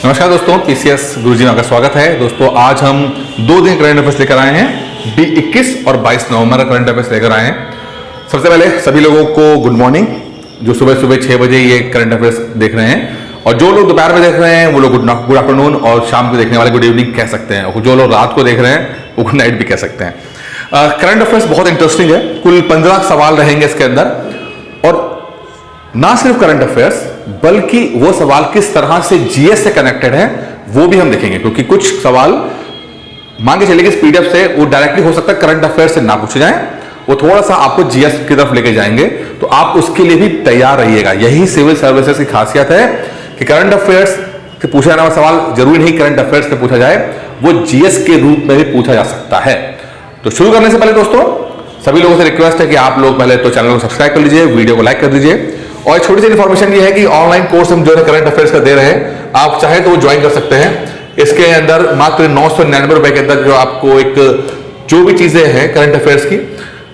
नमस्कार दोस्तों, पीसीएस गुरुजी में आपका स्वागत है। दोस्तों आज हम 2 दिन करंट अफेयर्स लेकर आए हैं। 21 और 22 नवंबर का करंट अफेयर्स लेकर आए हैं। सबसे पहले सभी लोगों को गुड मॉर्निंग, जो सुबह 6 बजे ये करंट अफेयर्स देख रहे हैं, और जो लोग दोपहर में देख रहे हैं वो लोग गुड आफ्टरनून, और शाम को देखने वाले गुड इवनिंग कह सकते हैं, और जो लोग रात को देख रहे हैं वो गुड नाइट भी कह सकते हैं। करंट अफेयर्स बहुत इंटरेस्टिंग है। कुल 15 सवाल रहेंगे इसके अंदर, और ना सिर्फ करंट अफेयर्स बल्कि वो सवाल किस तरह से जीएस से कनेक्टेड है वो भी हम देखेंगे, क्योंकि कुछ सवाल मान के चलिए कि इस पीडीएफ से वो डायरेक्टली हो सकता है करंट अफेयर्स से ना पूछे जाए, वो थोड़ा सा आपको जीएस की तरफ लेके जाएंगे, तो आप उसके लिए भी तैयार रहिएगा। यही सिविल सर्विसेज की खासियत है कि करंट अफेयर्स से पूछा जाने वाला सवाल जरूरी नहीं करंट अफेयर्स से पूछा जाए, वो जीएस के रूप में भी पूछा जा सकता है। तो शुरू करने से पहले दोस्तों सभी लोगों से रिक्वेस्ट है कि आप लोग पहले तो चैनल को सब्सक्राइब कर लीजिए, वीडियो को लाइक कर दीजिए, और छोटी सी इन्फॉर्मेशन ये है कि ऑनलाइन कोर्स हम जो है करंट अफेयर्स का दे रहे हैं, आप चाहे तो वो ज्वाइन कर सकते हैं। इसके अंदर मात्र 999 रुपए के अंदर जो आपको एक जो भी चीजें हैं करंट अफेयर्स की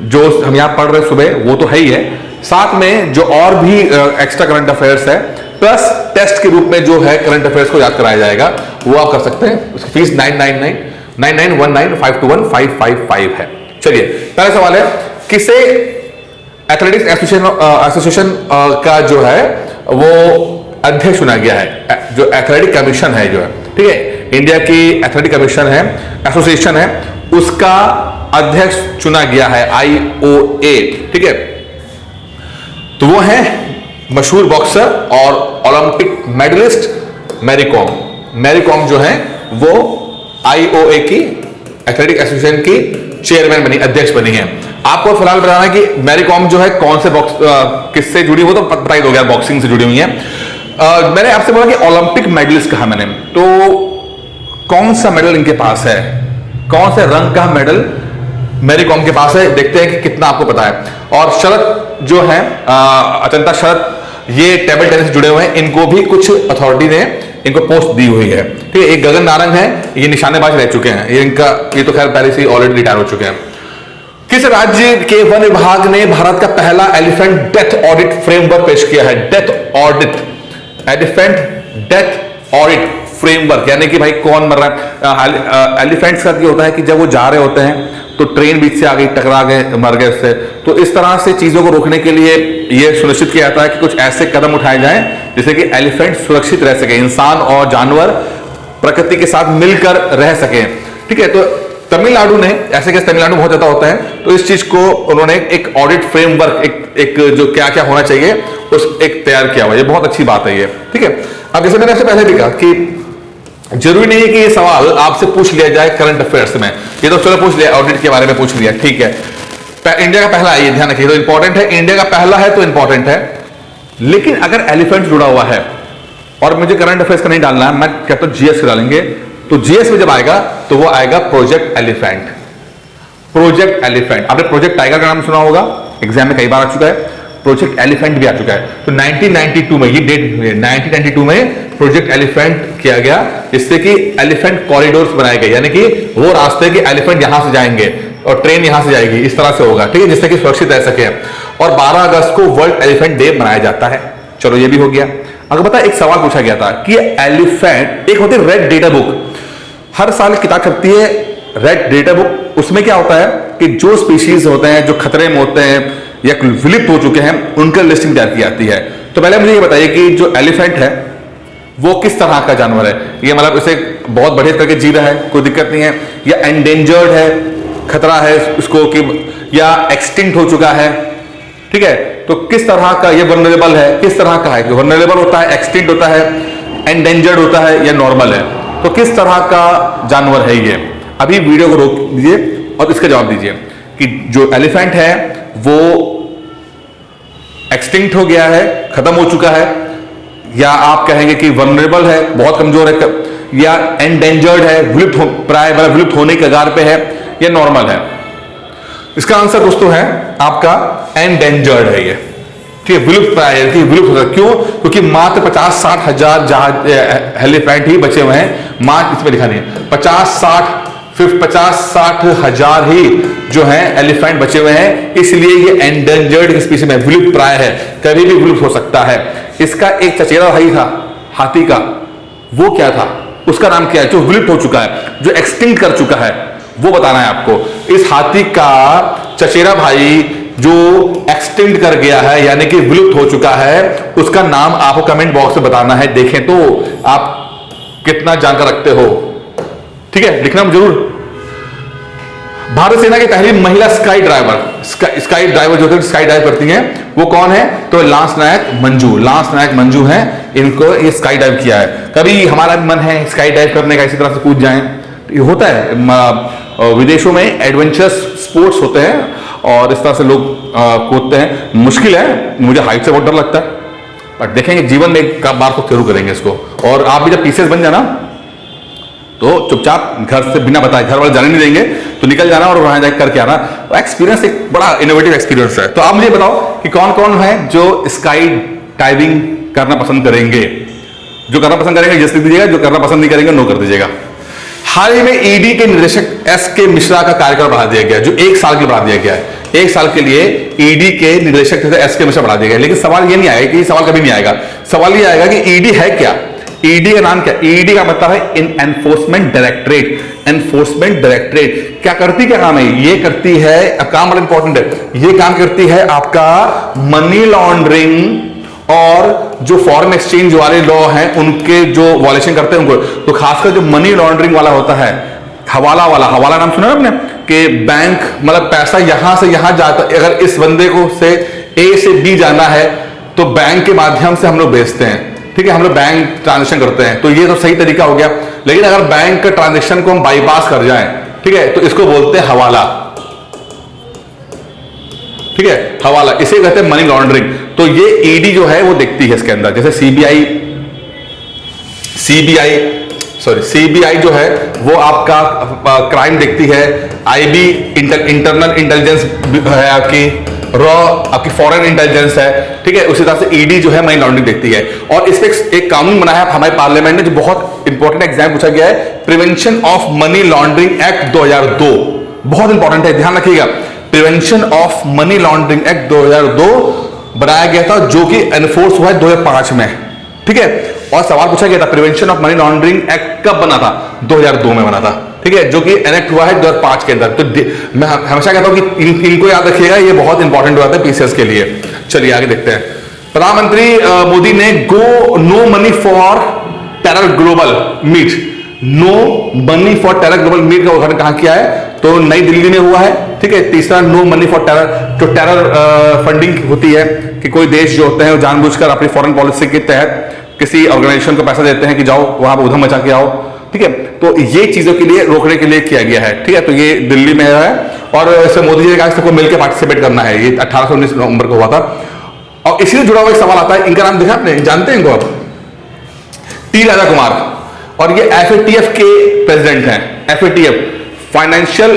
जो हम यहाँ पढ़ रहे हैं सुबह, वो तो है ही है, साथ में जो और भी एक्स्ट्रा करंट अफेयर्स है प्लस टेस्ट के रूप में जो है करंट अफेयर्स को याद कराया जाएगा, वो आप कर सकते हैं। उसकी फीस 9919919555 है। चलिए पहला सवाल है, किसे एथलेटिक्स एसोसिएशन का जो है वो अध्यक्ष चुना गया है? जो एथलेटिक कमीशन है जो है, ठीक है, इंडिया की एथलेटिक कमीशन है, एसोसिएशन है, उसका अध्यक्ष चुना गया है IOA, ठीक है। तो वो है मशहूर बॉक्सर और ओलंपिक मेडलिस्ट मैरी कॉम। मैरी कॉम जो है वो IOA की एथलेटिक एसोसिएशन की चेयरमैन बनी, अध्यक्ष बनी है। आपको फिलहाल बताना है कि मैरी कॉम जो है कौन से किससे जुड़ी, वो तो पता ही हो गया, बॉक्सिंग से जुड़ी हुई है। मैंने आपसे बोला कि ओलंपिक मेडलिस्ट कहा मैंने, तो कौन सा मेडल इनके पास है, कौन से रंग का मेडल मैरी कॉम के पास है, देखते हैं कि कितना आपको पता है। और शरत जो है अचंता शरत, ये टेबल टेनिस से जुड़े हुए हैं, इनको भी कुछ अथॉरिटी ने इनको पोस्ट दी हुई है, ठीक है। एक गगन नारंग है, ये निशानेबाज रह चुके हैं, ये तो खैर पहले से ऑलरेडी रिटायर हो चुके हैं। किस राज्य के वन विभाग ने भारत का पहला एलिफेंट डेथ ऑडिट फ्रेमवर्क पेश किया है? Death audit, elephant death audit framework, यानी कि भाई कौन मर रहा है। एलिफेंट्स का क्या होता है कि जब वो जा रहे होते हैं तो ट्रेन बीच से आ गई, टकरा गए, मर गए उससे, तो इस तरह से चीजों को रोकने के लिए यह सुनिश्चित किया जाता है कि कुछ ऐसे कदम उठाए जाएं जिससे कि एलिफेंट सुरक्षित रह सके, इंसान और जानवर प्रकृति के साथ मिलकर रह सके, ठीक है। तो तमिलनाडु ने, ऐसे केस तमिलनाडु में बहुत ज्यादा होता है, तो इस चीज को उन्होंने एक ऑडिट फ्रेमवर्क, एक जो क्या क्या होना चाहिए उस एक तैयार किया हुआ, ये बहुत अच्छी बात है ये, ठीक है। अब जैसे मैंने आपसे पहले भी कहा कि जरूरी नहीं है कि ये सवाल आपसे पूछ लिया जाए करंट अफेयर्स में, ये तो चलो पूछ लिया, ऑडिट के बारे में पूछ लिया, ठीक है। इंडिया का पहला है, ये ध्यान रखिए, तो इंपॉर्टेंट है, इंडिया का पहला है तो इंपॉर्टेंट है। लेकिन अगर एलिफेंट जुड़ा हुआ है और मुझे करंट अफेयर्स का नहीं डालना है, मैं कहता हूं जीएस से डालेंगे, तो जीएस में जब आएगा तो वो आएगा प्रोजेक्ट एलिफेंट। प्रोजेक्ट एलिफेंट, आपने प्रोजेक्ट टाइगर का नाम सुना होगा, एग्जाम में कई बार आ चुका है, प्रोजेक्ट एलिफेंट भी आ चुका है। तो 1992 में, ये डेट 1992 में प्रोजेक्ट एलिफेंट किया गया, जिससे कि एलिफेंट कॉरिडोर्स बनाए गए, यानी कि वो रास्ते के एलिफेंट यहां से जाएंगे और ट्रेन यहां से जाएगी, इस तरह से होगा, ठीक है, जिससे कि सुरक्षित रह सके। और 12 अगस्त को वर्ल्ड एलिफेंट डे मनाया जाता है। चलो ये भी हो गया। अगर पता, एक सवाल पूछा गया था कि एलिफेंट, एक होती है रेड डेटा बुक, हर साल किताब छपती है रेड डेटा बुक, उसमें क्या होता है कि जो स्पीशीज होते हैं जो खतरे में होते हैं या विलुप्त हो चुके हैं, उनका लिस्टिंग तैयार की जाती है। तो पहले मुझे ये बताइए कि जो एलिफेंट है वो किस तरह का जानवर है? ये मतलब इसे बहुत बढ़िया करके जी रहा है, कोई दिक्कत नहीं है, या एंडेंजर्ड है, खतरा है उसको, कि या एक्सटिंक्ट हो चुका है, ठीक है। तो किस तरह का ये वल्नरेबल है, किस तरह का है, कि वल्नरेबल होता है, एक्सटिंक्ट होता है, एंडेंजर्ड होता है, या नॉर्मल है? तो किस तरह का जानवर है ये? अभी वीडियो को रोक दीजिए और इसका जवाब दीजिए कि जो एलिफेंट है वो एक्सटिंक्ट हो गया है, खत्म हो चुका है, या आप कहेंगे कि वल्नरेबल है, बहुत कमजोर है, या एंडेंजर्ड है, विलुप्त होने के कगार पे है, या नॉर्मल है? इसका आंसर दोस्तों है आपका एंडेंजर्ड है ये, ठीक है, विलुप्त प्राय, विलुप्त होता है। क्यों? क्योंकि मात्र 50-60 हजार एलिफेंट ही बचे हुए हैं, मात्र इसमें लिखा नहीं है, 50-60 हजार ही जो है एलिफेंट बचे हुए हैं, इसलिए ये एंडेंजर्ड स्पीशीज में, विलुप्त प्राय है, कभी भी विलुप्त हो सकता है। इसका एक चचेरा भाई था हाथी का, वो क्या था, उसका नाम क्या है, जो विलुप्त हो चुका है, जो एक्सटिंक्ट कर चुका है, वो बताना है आपको। इस हाथी का चचेरा भाई जो एक्सटिंक्ट कर गया है यानी कि विलुप्त हो चुका है, उसका नाम आपको कमेंट बॉक्स में बताना है। देखें तो आप कितना जानकार रखते हो, ठीक है, लिखना जरूर। भारत सेना की पहली महिला स्काई ड्राइवर, स्काई ड्राइवर जो स्काई ड्राइव करती हैं, वो कौन है, तो लांस नायक मंजू, लांस नायक मंजू हैं, इनको ये स्काई डाइव किया है। कभी हमारा भी मन है स्काई डाइव करने का, इसी तरह से कूद जाएं, ये होता है विदेशों में एडवेंचरस स्पोर्ट्स होते हैं और इस तरह से लोग कूदते हैं। मुश्किल है, मुझे हाइट से बहुत डर लगता है, बट देखेंगे जीवन में एक बार तो जरूर करेंगे इसको। और आप भी जब पीसीएस बन जाना तो चुपचाप घर से बिना बताए, घर वाले जाने नहीं देंगे तो निकल जाना और वहां जाकर करके आना। एक्सपीरियंस एक बड़ा इनोवेटिव एक्सपीरियंस है। तो आप मुझे बताओ कि कौन कौन है जो स्काई डाइविंग करना पसंद करेंगे। जो करना पसंद करेंगे जैसे दीजिएगा, जो करना पसंद नहीं करेंगे नो कर दीजिएगा। हाल ही में ईडी के निदेशक एस.के. मिश्रा का कार्यकाल बढ़ा दिया गया, जो 1 साल के लिए बढ़ा दिया गया है। 1 साल के लिए ईडी के निदेशक एस.के. मिश्रा बढ़ा दिया गया। लेकिन सवाल ये नहीं आएगा, कि सवाल कभी नहीं आएगा। सवाल ये आएगा कि ईडी है क्या, ईडी का नाम क्या। ईडी का मतलब है एनफोर्समेंट डायरेक्टरेट। एनफोर्समेंट डायरेक्टरेट क्या करती, क्या काम है, ये करती है, काम बड़ा इंपॉर्टेंट है, ये काम करती है आपका मनी लॉन्ड्रिंग और जो फॉरेन एक्सचेंज वाले लॉ हैं उनके जो वॉलेशन करते हैं उनको। तो खासकर जो मनी लॉन्ड्रिंग वाला होता है, हवाला वाला, हवाला नाम सुना है आपने, कि बैंक मतलब पैसा यहां से यहां जाता, अगर इस बंदे को से ए से बी जाना है तो बैंक के माध्यम से हम लोग भेजते हैं, ठीक है, हम लोग बैंक ट्रांजेक्शन करते हैं, तो ये तो सही तरीका हो गया। लेकिन अगर बैंक का ट्रांजेक्शन को हम बाईपास कर जाएं, ठीक है, तो इसको बोलते हैं हवाला, ठीक है, हवाला, इसे कहते हैं मनी लॉन्ड्रिंग। तो ये ईडी जो है वो देखती है इसके अंदर, जैसे सीबीआई जो है वो आपका क्राइम देखती है, आईबी इंटरनल इंटेलिजेंस है, आपकी रॉ आपकी फॉरेन इंटेलिजेंस है, ठीक है, उसी तरह से ईडी जो है मनी लॉन्ड्रिंग देखती है। और इस पे एक कानून बना है हमारे पार्लियामेंट में, जो बहुत इंपॉर्टेंट एग्जाम पूछा गया है, prevention of money laundering act 2002, बहुत इंपॉर्टेंट है, ध्यान रखिएगा। Prevention of money laundering act 2002 बनाया गया था, जो कि एनफोर्स हुआ है 2005 में, ठीक है। और सवाल पूछा गया था prevention of money laundering act कब बना था, 2002 में बना था, ठीक है, जो कि एनेक्ट हुआ है 2005 के अंदर। तो मैं हमेशा कहता हूं कि इनको याद रखिएगा, ये बहुत इंपॉर्टेंट हुआ था पीसीएस के लिए। चलिए आगे देखते हैं। प्रधानमंत्री मोदी ने go no money for terror global meet, no money for terror global meet का उद्घाटन कहां किया है, तो नई दिल्ली में हुआ है, ठीक है। तीसरा नो मनी फॉर टेरर, जो टेरर फंडिंग होती है कि कोई देश जो होते हैं वो जानबूझकर अपनी फॉरेन पॉलिसी के तहत किसी ऑर्गेनाइजेशन को पैसा देते हैं कि जाओ वहां पर उधम मचा के आओ, ठीक है। तो ये चीजों के लिए रोकने के लिए किया गया है, ठीक है। तो ये दिल्ली में है और इसमें मोदी जी ने कहा सबको मिलकर पार्टिसिपेट करना है। ये 18 से 19 नवंबर को हुआ था। और इसी से जुड़ा हुआ एक सवाल आता है, इनका नाम देखा आपने, जानते हैं इनको आप, टी राजा कुमार, और ये एफएटीएफ के प्रेसिडेंट हैं। FATF financial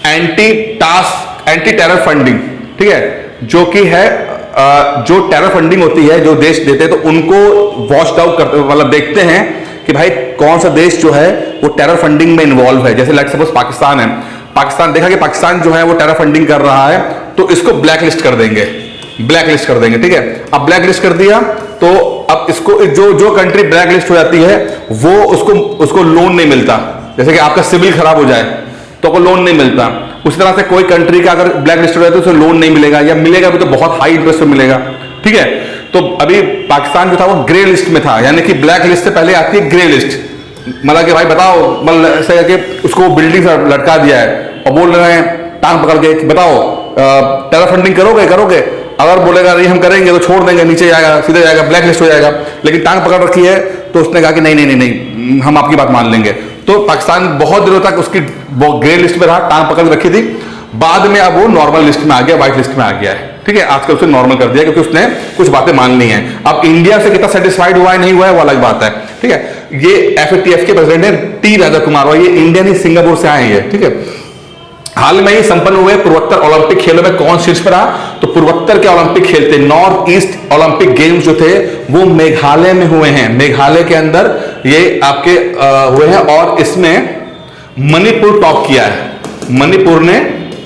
anti terror funding, ठीक है, जो कि है जो टेरर फंडिंग होती है, जो देश देते हैं तो उनको वॉच आउट करते, मतलब देखते हैं कि भाई कौन सा देश जो है वो टेरर फंडिंग में इन्वॉल्व है। जैसे लाइक सपोज पाकिस्तान है, पाकिस्तान देखा कि पाकिस्तान जो है वो टेरर फंडिंग कर रहा है, तो इसको ब्लैक लिस्ट कर देंगे, ठीक है। अब ब्लैक लिस्ट कर दिया तो अब इसको जो कंट्री ब्लैक लिस्ट हो जाती है वो उसको लोन नहीं मिलता। जैसे कि आपका सिविल खराब हो जाए तो को लोन नहीं मिलता, उसी तरह से कोई कंट्री का अगर ब्लैक लिस्ट हो जाए तो उसे लोन नहीं मिलेगा, या मिलेगा भी तो बहुत हाई इंटरेस्ट में मिलेगा, ठीक है। तो अभी पाकिस्तान जो था वो ग्रे लिस्ट में था, यानी कि ब्लैक लिस्ट से पहले आती है ग्रे लिस्ट, मतलब कि भाई बताओ, मतलब ऐसा है कि उसको बिल्डिंग से लटका दिया है और बोल रहे हैं टांग पकड़ के, बताओ टेरर फंडिंग करोगे, अगर बोलेगा नहीं हम करेंगे तो छोड़ देंगे, नीचे जाएगा, सीधे जाएगा, ब्लैक लिस्ट हो जाएगा। लेकिन टांग पकड़ रखी है तो उसने कहा कि नहीं हम आपकी बात मान लेंगे। तो पाकिस्तान बहुत दिनों तक उसकी वो ग्रे लिस्ट में रहा, टांग पकड़ रखी थी, बाद में अब वो नॉर्मल लिस्ट में आ गया, व्हाइट लिस्ट में आ गया है, ठीक है। आजकल उसे नॉर्मल कर दिया क्योंकि उसने कुछ बातें मान ली हैं। अब इंडिया से कितना सेटिस्फाइड हुआ है नहीं हुआ है वो अलग बात है, ठीक है। ये एफएटीएफ के प्रेसिडेंट है टी राजा कुमार, और ये इंडिया नहीं सिंगापुर से आए हैं, ठीक है। हाल में ही संपन्न हुए पूर्वोत्तर ओलंपिक खेलों में कौन शीर्ष पर रहा, तो पूर्वोत्तर के ओलंपिक खेल थे, नॉर्थ ईस्ट ओलंपिक गेम्स जो थे वो मेघालय में हुए हैं, मेघालय के अंदर ये आपके हुए हैं। और इसमें मणिपुर टॉप किया है, मणिपुर ने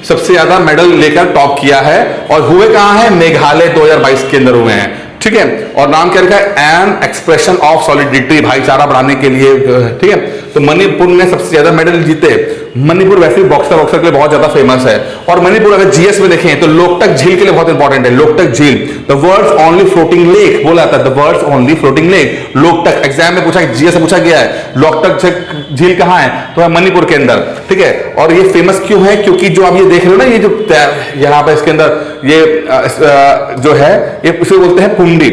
सबसे ज्यादा मेडल लेकर टॉप किया है, और हुए कहां है, मेघालय 2022 के अंदर हुए हैं, ठीक है। और नाम क्या लिखा है, एन एक्सप्रेशन ऑफ सॉलिडिटी, भाईचारा बढ़ाने के लिए, ठीक है। तो मणिपुर ने सबसे ज्यादा मेडल जीते। मणिपुर वैसे ही बॉक्सर के लिए बहुत ज्यादा फेमस है। और मणिपुर अगर जीएस में देखें तो लोकटक झील के लिए बहुत इंपॉर्टेंट है। लोकटक झील, the world's only floating lake बोला जाता है, the world's only floating lake. Loktak exam में पूछा, जीएस में पूछा गया है, लोकटक झील कहां है, तो है मणिपुर के अंदर, ठीक है। और ये फेमस क्यों है, क्योंकि जो आप ये देख रहे हो ना, ये जो यहाँ पे इसके अंदर ये जो है, ये उसे बोलते हैं फुंडी,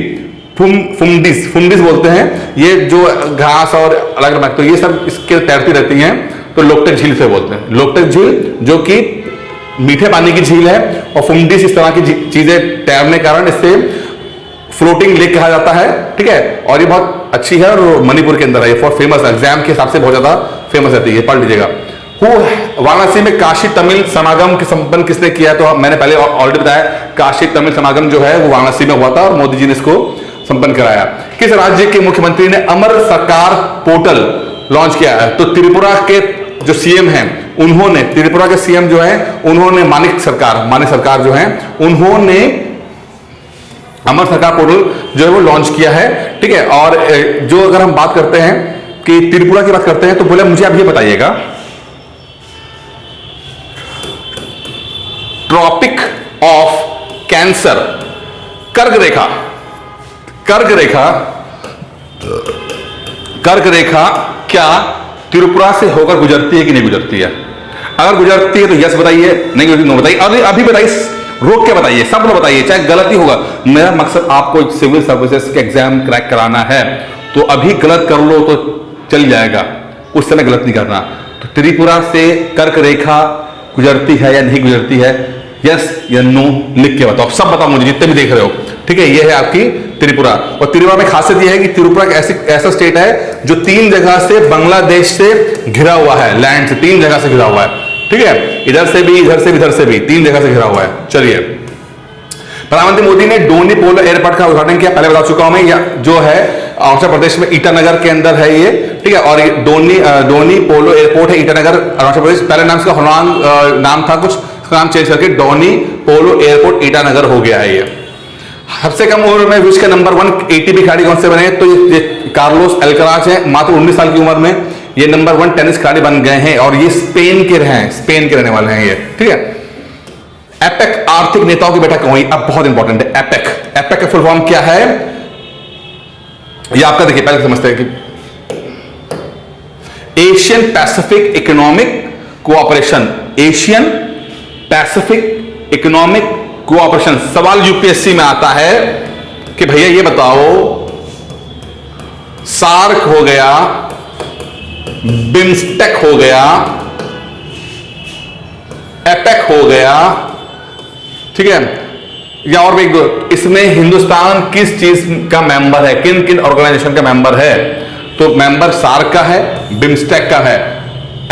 फुंडिस बोलते हैं। ये जो घास और अलग अलग, तो ये सब इसके तैरती रहती हैं, तो लोकटक झील से बोलते हैं। लोकटक झील जो कि मीठे पानी की झील है, और फुंडिस इस तरह की चीजें तैरने के कारण इससे फ्लोटिंग लेक कहा जाता है, ठीक है। और ये बहुत अच्छी है और मणिपुर के अंदर है, फॉर फेमस, एग्जाम के हिसाब से बहुत ज्यादा फेमस रहती है, पढ़ लीजिएगा। वाराणसी में काशी तमिल समागम के संपन्न किसने किया, तो मैंने पहले ऑलरेडी बताया, काशी तमिल समागम जो है वो वाराणसी में हुआ था और मोदी जी ने इसको संपन्न कराया। किस राज्य के मुख्यमंत्री ने अमर सरकार पोर्टल लॉन्च किया है, तो त्रिपुरा के जो सीएम हैं उन्होंने, त्रिपुरा के सीएम जो है उन्होंने मानिक सरकार जो है उन्होंने अमर सरकार पोर्टल जो है वो लॉन्च किया है, ठीक है। और जो अगर हम बात करते हैं कि त्रिपुरा की बात करते हैं, तो बोले मुझे आप ये बताइएगा, ट्रॉपिक ऑफ कैंसर, कर्क रेखा क्या त्रिपुरा से होकर गुजरती है कि नहीं गुजरती है? अगर गुजरती है तो यस बताइए, नहीं गुजरती नो बताइए। अभी बताइए, रोक के बताइए, सब लोग बताइए, चाहे गलती होगा। मेरा मकसद आपको सिविल सर्विसेज के एग्जाम क्रैक कराना है, तो अभी गलत कर लो तो चल जाएगा, उस समय गलत नहीं करना। तो त्रिपुरा से कर्क रेखा गुजरती है या नहीं गुजरती है, यस या नो लिख के बताओ, सब बताओ मुझे जितने भी देख रहे हो, ठीक है। ये है आपकी त्रिपुरा। और त्रिपुरा में खासियत यह है कि त्रिपुरा ऐसा स्टेट है जो 3 जगह से बांग्लादेश से घिरा हुआ है, लैंड से 3 जगह से घिरा हुआ है, ठीक है। इधर से भी, इधर से भी, इधर से भी, 3 जगह से घिरा हुआ है। चलिए, प्रधानमंत्री मोदी ने डोनी पोलो एयरपोर्ट का उद्घाटन किया, पहले बता चुका हूं मैं, जो है अरुणाचल प्रदेश में ईटानगर के अंदर है ये, ठीक है। और डोनी पोलो एयरपोर्ट है ईटानगर, अरुणाचल प्रदेश। पहले नाम इसका होलांग नाम था, कुछ नाम चेंज करके डोनी पोलो एयरपोर्ट ईटानगर हो गया है ये। सबसे कम उम्र में विश्व के नंबर 1 एटीपी खिलाड़ी कौन से बने, तो ये कार्लोस अल्कराज है, मात्र 19 साल की उम्र में ये नंबर 1 टेनिस खिलाड़ी बन गए हैं, और ये स्पेन के रहने वाले हैं ये, ठीक है। एपेक आर्थिक नेताओं की बैठक हुई, अब बहुत इंपॉर्टेंट है एपेक का फुल फॉर्म क्या है, ये आपका देखिए, पहले समझते हैं कि Asian Pacific economic cooperation, Asian Pacific economic cooperation. सवाल यूपीएससी में आता है कि भैया ये बताओ, सार्क हो गया, बिम्स्टेक हो गया, एपेक हो गया, ठीक है, या और भी एक दो, इसमें हिंदुस्तान किस चीज का मेंबर है, किन किन ऑर्गेनाइजेशन का मेंबर है, तो मेंबर सार्क का है, बिम्स्टेक का है,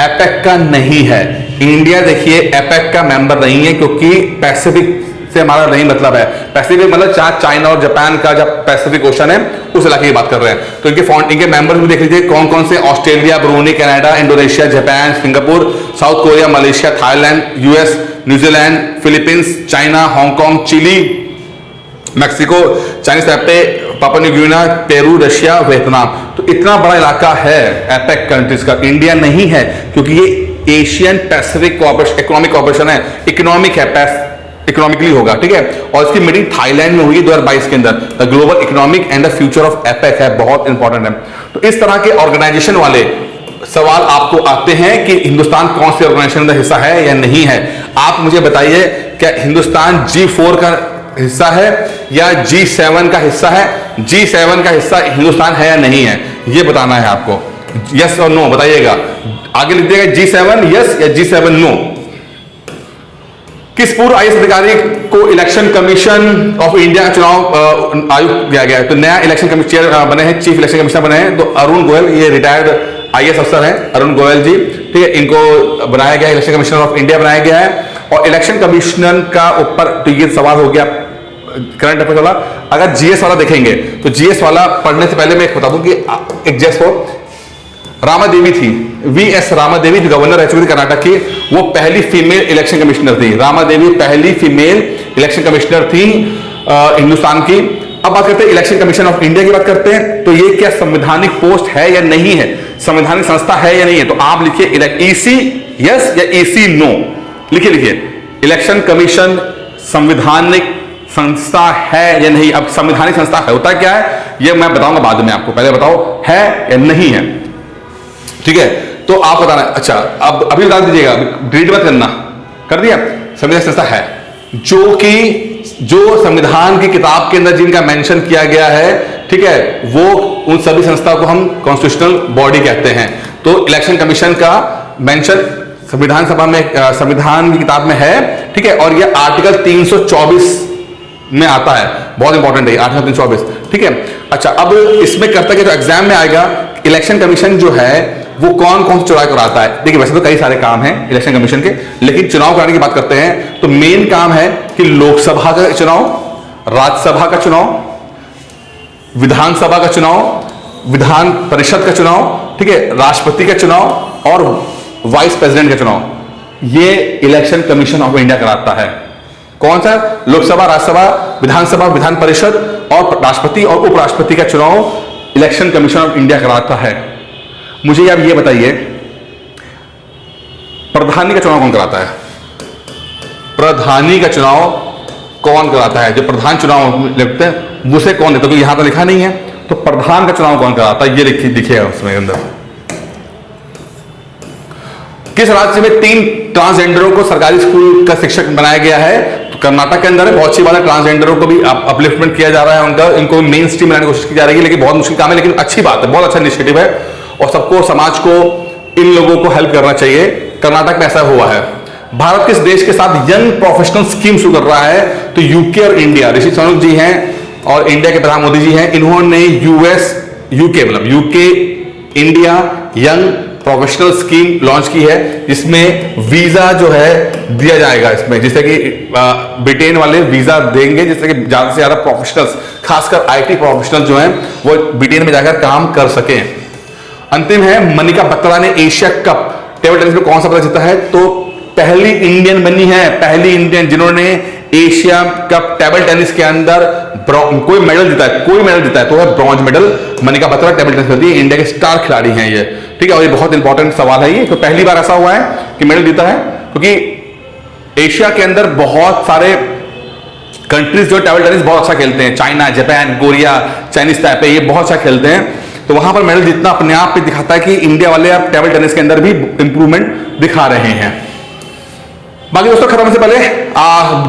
एपेक का नहीं है। इंडिया देखिए एपेक का मेंबर नहीं है, क्योंकि पैसिफिक से हमारा नहीं मतलब है, पैसिफिक मतलब चाइना और जापान का जब पैसिफिक ओशन है उस इलाके की बात कर रहे हैं। तो इनके मेंबर्स भी देख लीजिए कौन कौन से, Australia, Brunei, Canada, Indonesia, Japan, Singapore, South Korea, Malaysia, Thailand, US, New Zealand, Philippines, China, Hong Kong, Chile, Mexico, Chinese Taipei, Papua New Guinea, Peru, Russia, Vietnam. तो इतना बड़ा इलाका है एपेक कंट्रीज का, इंडिया नहीं है, क्योंकि ये एशियन पैसिफिक इकोनॉमिक कॉर्पोरेशन है, इकोनॉमिक है, इकोनॉमिकली होगा, ठीक है। और इसकी मीटिंग थाईलैंड में हुई 2022 के अंदर। The global economic and the future of APEC है, बहुत इंपॉर्टेंट है। तो इस तरह के ऑर्गेनाइजेशन वाले सवाल आपको आते हैं कि हिंदुस्तान कौन से ऑर्गेनाइजेशन का हिस्सा है या नहीं है। आप मुझे बताइए, क्या हिंदुस्तान G4 का हिस्सा है या G7 का हिस्सा है? G7 का हिस्सा हिंदुस्तान है या नहीं है, ये बताना है आपको, यस और नो बताइएगा। आगे लिख दिएगा G7 यस या G7 नो। किस पूर्व आईएएस अधिकारी को इलेक्शन कमीशन ऑफ इंडिया का चुनाव आयुक्त दिया गया है? तो नया इलेक्शन कमिश्नर बने हैं, चीफ इलेक्शन कमिश्नर बने हैं, तो अरुण गोयल, ये रिटायर्ड आईएएस अफसर हैं अरुण गोयल जी, ठीक है। इनको बनाया गया इलेक्शन कमिश्नर ऑफ इंडिया बनाया गया है। और इलेक्शन कमिश्नर का ऊपर तो ये सवाल हो गया करंट अफेयर वाला। अगर जीएस वाला देखेंगे तो जीएस वाला पढ़ने से पहले मैं एक बता दूं कि एग्जैक्ट हो, रामा देवी थी, वीएस रामा देवी गवर्नर रह चुकी थी कर्नाटक की, वो पहली फीमेल इलेक्शन कमिश्नर थी। रामा देवी पहली फीमेल इलेक्शन कमिश्नर थी हिंदुस्तान की, अब बात करते हैं इलेक्शन कमीशन ऑफ इंडिया की बात करते हैं। तो ये क्या संवैधानिक पोस्ट है या नहीं है, संवैधानिक संस्था है या नहीं है? तो आप लिखिए ईसी यस या ईसी नो, लिखिए इलेक्शन कमीशन संवैधानिक संस्था है या नहीं। अब संवैधानिक संस्था है होता क्या है ये मैं बताऊंगा बाद में आपको, पहले बताओ है या नहीं है, ठीक है? तो आप बताना। अच्छा अब अभी बता दीजिएगा, डिलीट मत करना, कर दिया। संवैधानिक संस्था है जो संविधान की किताब के अंदर जिनका मेंशन किया गया है, ठीक है, वो उन सभी संस्थाओं को हम कॉन्स्टिट्यूशनल बॉडी कहते हैं। तो इलेक्शन कमीशन का मेंशन संविधान सभा में, संविधान की किताब में है, ठीक है, और ये आर्टिकल 324 में आता है, बहुत इंपॉर्टेंट है आर्टिकल 324, ठीक है। अच्छा अब इसमें करता है जो एग्जाम में आएगा, इलेक्शन कमीशन जो है वो कौन कौन से चुनाव कराता है। देखिए वैसे तो कई सारे काम हैं इलेक्शन कमीशन के, लेकिन चुनाव कराने की बात करते हैं तो मेन काम है कि लोकसभा का चुनाव, राज्यसभा का चुनाव, विधानसभा का चुनाव, विधान परिषद का चुनाव, ठीक है, राष्ट्रपति का चुनाव और वाइस प्रेसिडेंट का चुनाव, ये इलेक्शन कमीशन ऑफ इंडिया कराता है। कौन सा? लोकसभा, राज्यसभा, विधानसभा, विधान परिषद और राष्ट्रपति और उपराष्ट्रपति का चुनाव इलेक्शन कमीशन ऑफ इंडिया कराता है। मुझे आप ये बताइए प्रधानी का चुनाव कौन कराता है? प्रधानी का चुनाव कौन कराता है? जो प्रधान चुनाव लिखते हैं उसे कौन देता है? तो यहां तो लिखा नहीं है, तो प्रधान का चुनाव कौन कराता है ये लिखिएगा उसमें अंदर। किस राज्य में 3 ट्रांसजेंडरों को सरकारी स्कूल का शिक्षक बनाया गया है? तो कर्नाटक के अंदर है। बहुत अच्छी बात है, ट्रांसजेंडरों को भी अपलिफ्टमेंट किया जा रहा है, उनका इनको मेन स्ट्रीम बनाने की कोशिश की जा रही है, लेकिन बहुत मुश्किल काम है, लेकिन अच्छी बात है, बहुत अच्छा इनिशिएटिव है और सबको, समाज को, इन लोगों को हेल्प करना चाहिए। कर्नाटक में ऐसा हुआ है। भारत किस देश के साथ यंग प्रोफेशनल स्कीम शुरू कर रहा है? तो यूके और इंडिया। ऋषि सुनक जी हैं और इंडिया के प्रधान मोदी जी हैं, इन्होंने यूके मतलब UK India young professional scheme launch की है, जिसमें वीजा जो है दिया जाएगा इसमें, जैसे कि ब्रिटेन वाले वीजा देंगे, जिससे कि ज्यादा से ज्यादा प्रोफेशनल्स, खासकर आईटी प्रोफेशनल जो हैं वो ब्रिटेन में जाकर काम कर सकें। अंतिम है, मनिका बत्रा ने एशिया कप टेबल टेनिस में कौन सा पदक जीता है? तो पहली इंडियन बनी है, पहली इंडियन जिन्होंने एशिया कप टेबल टेनिस के अंदर कोई मेडल जीता है, कोई मेडल जीता है तो है bronze medal. Manika Batra table tennis खेलती है, इंडिया के स्टार खिलाड़ी हैं ये, ठीक है। और ये बहुत इंपॉर्टेंट सवाल है ये, तो पहली बार ऐसा हुआ है कि मेडल जीता है, क्योंकि एशिया के अंदर बहुत सारे कंट्रीज जो टेबल टेनिस बहुत अच्छा खेलते हैं, China, Japan, Korea, Chinese Taipei, ये बहुत अच्छा खेलते हैं, तो वहां पर मेडल जीतना अपने आप पे दिखाता है कि इंडिया वाले अब टेबल टेनिस के अंदर भी इंप्रूवमेंट दिखा रहे हैं। बाकी दोस्तों खत्म से पहले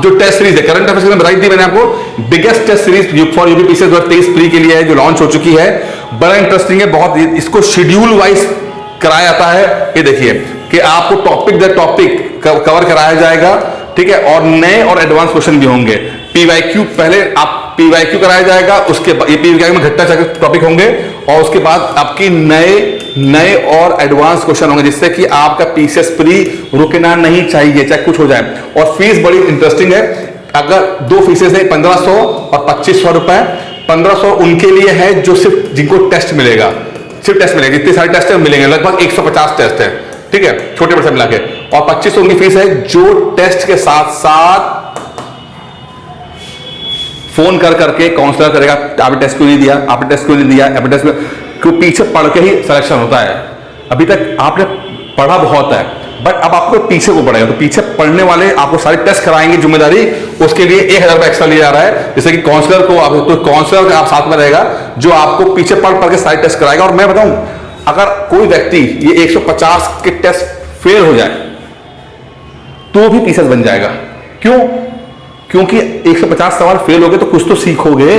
जो टेस्ट सीरीज है करंट अफेयर्स में बताई थी मैंने आपको, biggest test series for UPPCS 2023 pre के लिए है, जो लॉन्च हो चुकी है, बड़ा इंटरेस्टिंग है बहुत। इसको शेड्यूल वाइज कराया जाता है, ये देखिए कि आपको टॉपिक दर टॉपिक कवर कराया जाएगा, ठीक है, और नए और एडवांस क्वेश्चन भी होंगे। पीवाईक्यू पहले आप पीवाईक्यू कराया जाएगा, उसके बाद ये पीवाईक्यू में घट्टा टॉपिक होंगे और उसके बाद आपकी नए और एडवांस क्वेश्चन होंगे, जिससे कि आपका पीसीएस प्री रुकना नहीं चाहिए चाहे कुछ हो जाए। और फीस बड़ी इंटरेस्टिंग है, अगर 2 फीसेस है, 1500 और 2500 रुपए। 1500 उनके लिए है जो सिर्फ जिनको टेस्ट मिलेगा, सिर्फ टेस्ट मिलेगा, जितने सारे टेस्ट मिलेंगे, लगभग 150 टेस्ट है, ठीक है, छोटे बड़े से मिला के। और 2500 उनकी फीस है जो टेस्ट के साथ साथ फोन कर करके काउंसलर करेगा, आपने टेस्ट क्यों नहीं दिया, आपने टेस्ट क्यों नहीं दिया, आपने टेस्ट क्यों, पीछे पढ़ के ही सिलेक्शन होता है। अभी तक आपने पढ़ा बहुत है, बट अब आपको पीछे को पढ़ेगा, तो पीछे पढ़ने वाले आपको सारे टेस्ट कराएंगे, जिम्मेदारी उसके लिए 1000 रुपए एक्स्ट्रा लिया जा रहा है, जैसे कि काउंसलर को आप, तो काउंसलर आप साथ में रहेगा जो आपको पीछे पढ़ के सारे टेस्ट कराएगा। और मैं बताऊं, अगर कोई व्यक्ति ये 150 के टेस्ट फेल हो जाए तो भी पीसीएस बन जाएगा। क्यों? क्योंकि 150 सवाल फेल हो गए तो कुछ तो सीखोगे,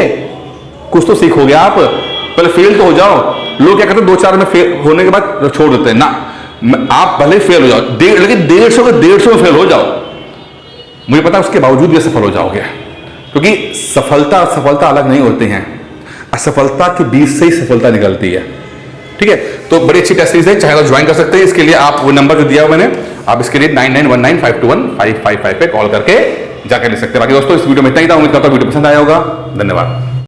कुछ तो सीखोगे आप, पहले फेल तो हो जाओ। लोग क्या करते हैं 2-4 में फेल होने के बाद छोड़ देते हैं ना, आप भले फेल हो जाओ, लेकिन 150 में फेल हो जाओ, मुझे पता है उसके बावजूद भी सफल हो जाओगे, क्योंकि सफलता अलग नहीं होती हैं, असफलता के बीच से ही सफलता निकलती है, ठीक है। तो बड़ी अच्छी टेस्ट सीरीज है, चाहे तो ज्वाइन कर सकते हैं। इसके लिए आप वो नंबर जो दिया हुआ मैंने, आप इसके लिए 9919521555 पे कॉल करके जाकर ले सकते हैं। बाकी दोस्तों इस वीडियो में इतना ही था, उम्मीद करता हूं वीडियो पसंद आया होगा। धन्यवाद।